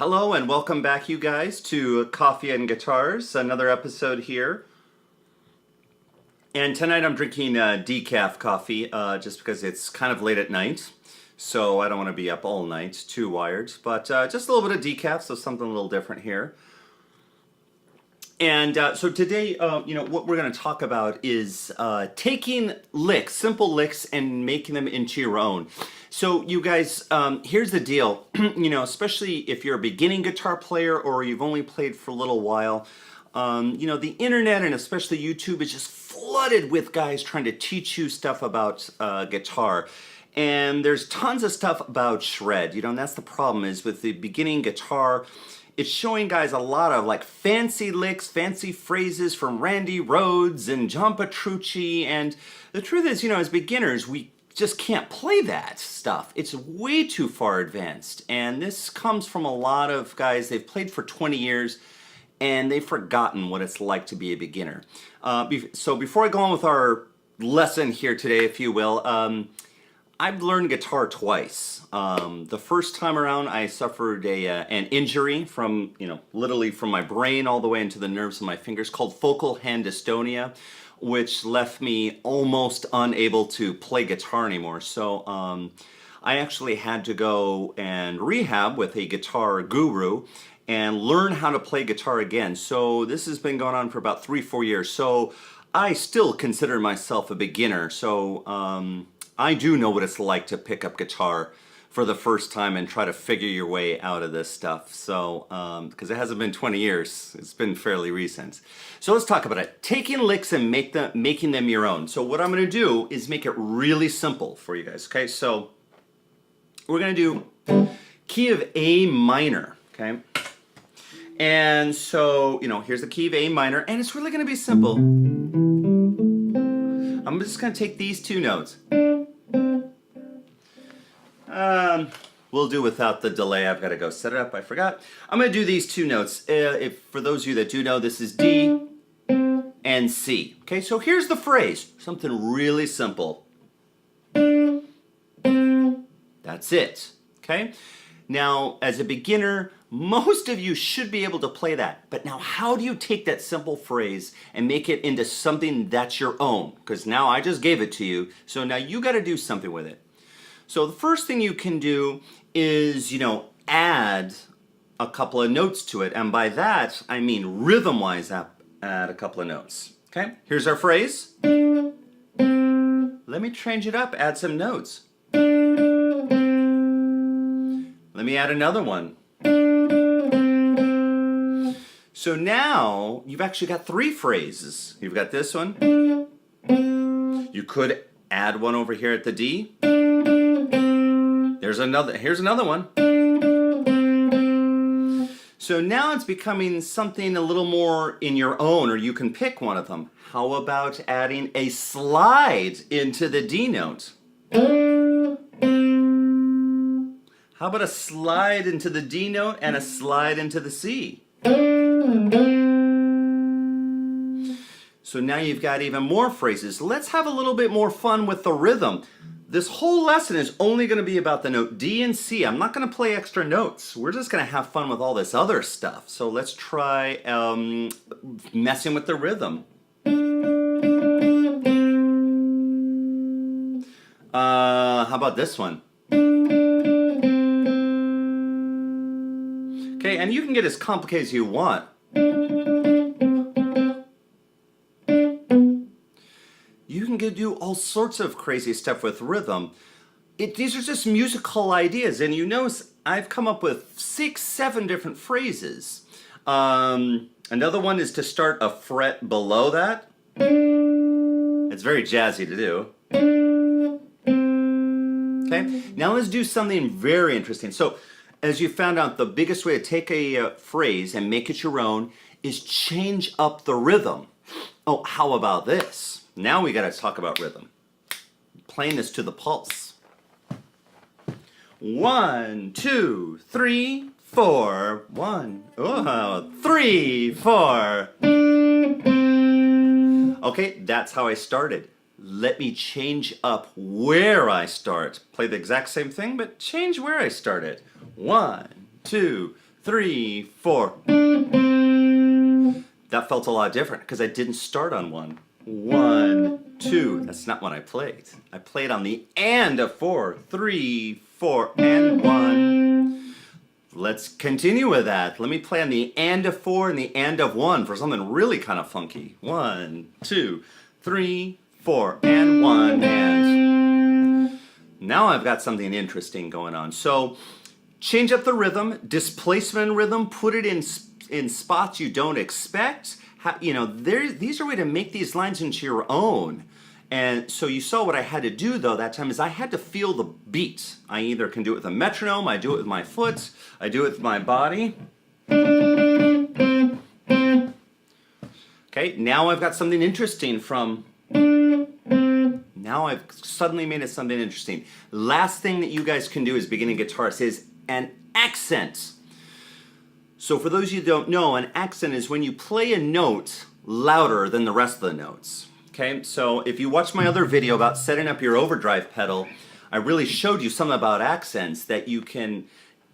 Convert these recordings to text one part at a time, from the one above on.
Hello and welcome back, you guys, to Coffee and Guitars, another episode here. And tonight I'm drinking decaf coffee just because it's kind of late at night. So I don't want to be up all night, too wired. But just a little bit of decaf, so something a little different here. And so today, what we're going to talk about is taking licks, simple licks, and making them into your own. So you guys, here's the deal, especially if you're a beginning guitar player or you've only played for a little while, the internet and especially YouTube is just flooded with guys trying to teach you stuff about guitar. And there's tons of stuff about shred, and that's the problem is with the beginning guitar, it's showing guys a lot of like fancy licks, fancy phrases from Randy Rhoads and John Petrucci, and the truth is, as beginners, we just can't play that stuff. It's way too far advanced, and this comes from a lot of guys, they've played for 20 years, and they've forgotten what it's like to be a beginner. So before I go on with our lesson here today, if you will, I've learned guitar twice. The first time around, I suffered an injury from, literally from my brain all the way into the nerves of my fingers called focal hand dystonia, which left me almost unable to play guitar anymore. So I actually had to go and rehab with a guitar guru and learn how to play guitar again. So this has been going on for about 3-4 years. So I still consider myself a beginner. So I do know what it's like to pick up guitar for the first time and try to figure your way out of this stuff. So, because it hasn't been 20 years, it's been fairly recent. So let's talk about it. Taking licks and making them your own. So what I'm gonna do is make it really simple for you guys, okay? So we're gonna do key of A minor, okay? And so, here's the key of A minor, and it's really gonna be simple. I'm just gonna take these two notes. We'll do without the delay. I've got to go set it up. I forgot. I'm going to do these two notes. For those of you that do know, this is D and C. Okay, so here's the phrase. Something really simple. That's it. Okay? Now, as a beginner, most of you should be able to play that. But now, how do you take that simple phrase and make it into something that's your own? Because now I just gave it to you, so now you got to do something with it. So the first thing you can do is, add a couple of notes to it. And by that, I mean rhythm-wise add a couple of notes. Okay, here's our phrase. Let me change it up, add some notes. Let me add another one. So now you've actually got 3 phrases. You've got this one. You could add one over here at the D. Here's another one. So now it's becoming something a little more in your own, or you can pick one of them. How about adding a slide into the D note? How about a slide into the D note and a slide into the C? So now you've got even more phrases. Let's have a little bit more fun with the rhythm. This whole lesson is only going to be about the note D and C. I'm not going to play extra notes. We're just going to have fun with all this other stuff. So let's try messing with the rhythm. How about this one? Okay, and you can get as complicated as you want. You can do all sorts of crazy stuff with rhythm. These are just musical ideas, and you notice I've come up with 6-7 different phrases. Another one is to start a fret below that. It's very jazzy to do. Okay, now let's do something very interesting. So, as you found out, the biggest way to take a phrase and make it your own is change up the rhythm. Oh, how about this? Now we got to talk about rhythm. Playing this to the pulse. 1, 2, 3, 4. 1, 3, 4. Okay, that's how I started. Let me change up where I start. Play the exact same thing, but change where I started. 1, 2, 3, 4. That felt a lot different because I didn't start on 1. 1, 2. That's not what I played. I played on the and of 4. 3, 4, and 1. Let's continue with that. Let me play on the and of 4 and the and of 1 for something really kind of funky. 1, 2, 3, 4, and 1, and now I've got something interesting going on. So change up the rhythm, displacement rhythm, put it in spots you don't expect. These are a way to make these lines into your own. And so you saw what I had to do though that time is I had to feel the beat. I either can do it with a metronome, I do it with my foot, I do it with my body. Okay, now I've got something interesting from... Now I've suddenly made it something interesting. Last thing that you guys can do as beginning guitarists is an accent. So for those of you who don't know, an accent is when you play a note louder than the rest of the notes. Okay, so if you watch my other video about setting up your overdrive pedal, I really showed you something about accents that you can,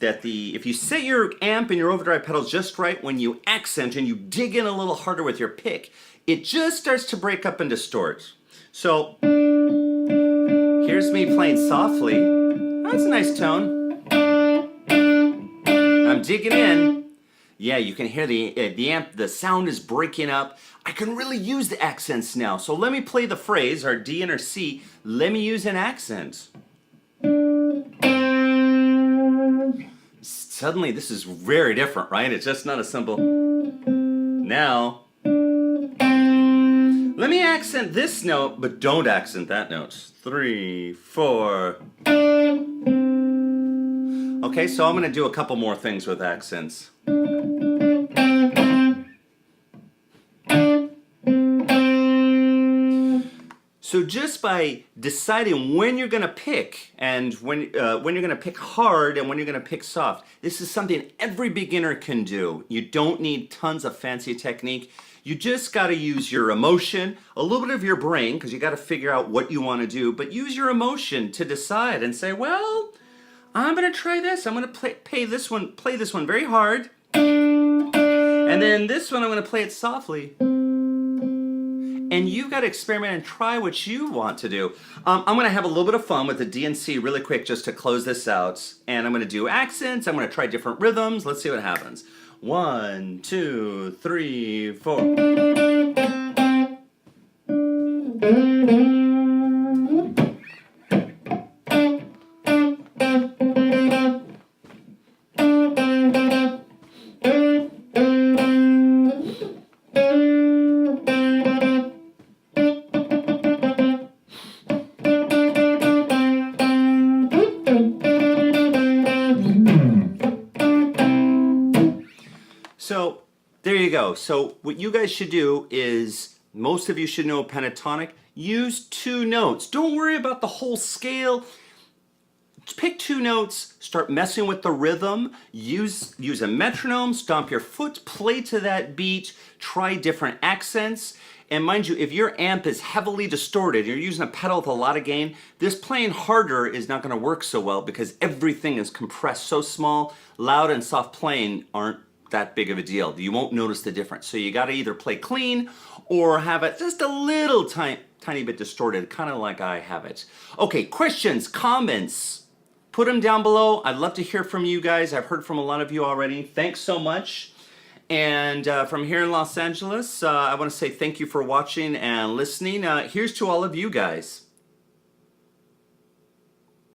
if you set your amp and your overdrive pedals just right, when you accent and you dig in a little harder with your pick, it just starts to break up and distort. So here's me playing softly. That's a nice tone. I'm digging in. Yeah, you can hear the amp, the sound is breaking up. I can really use the accents now. So let me play the phrase, or D and or C. Let me use an accent. Suddenly this is very different, right? It's just not a simple. Now, let me accent this note, but don't accent that note. 3, 4. Okay, so I'm gonna do a couple more things with accents. So just by deciding when you're gonna pick and when you're gonna pick hard and when you're gonna pick soft, this is something every beginner can do. You don't need tons of fancy technique. You just gotta use your emotion, a little bit of your brain, because you gotta figure out what you wanna do, but use your emotion to decide and say, well, I'm gonna try this. I'm gonna play this one very hard. And then this one I'm gonna play it softly. And you've got to experiment and try what you want to do. I'm going to have a little bit of fun with the D and C really quick just to close this out. And I'm going to do accents. I'm going to try different rhythms. Let's see what happens. 1, 2, 3, 4. So there you go. So what you guys should do is, most of you should know pentatonic. Use 2 notes. Don't worry about the whole scale. Pick 2 notes, start messing with the rhythm, use a metronome, stomp your foot, play to that beat, try different accents. And mind you, if your amp is heavily distorted, you're using a pedal with a lot of gain, this playing harder is not gonna work so well because everything is compressed so small. Loud and soft playing aren't that big of a deal. You won't notice the difference. So you gotta either play clean or have it just a little tiny bit distorted, kind of like I have it. Okay, questions, comments, put them down below. I'd love to hear from you guys. I've heard from a lot of you already. Thanks so much. And from here in Los Angeles, I want to say thank you for watching and listening. Here's to all of you guys.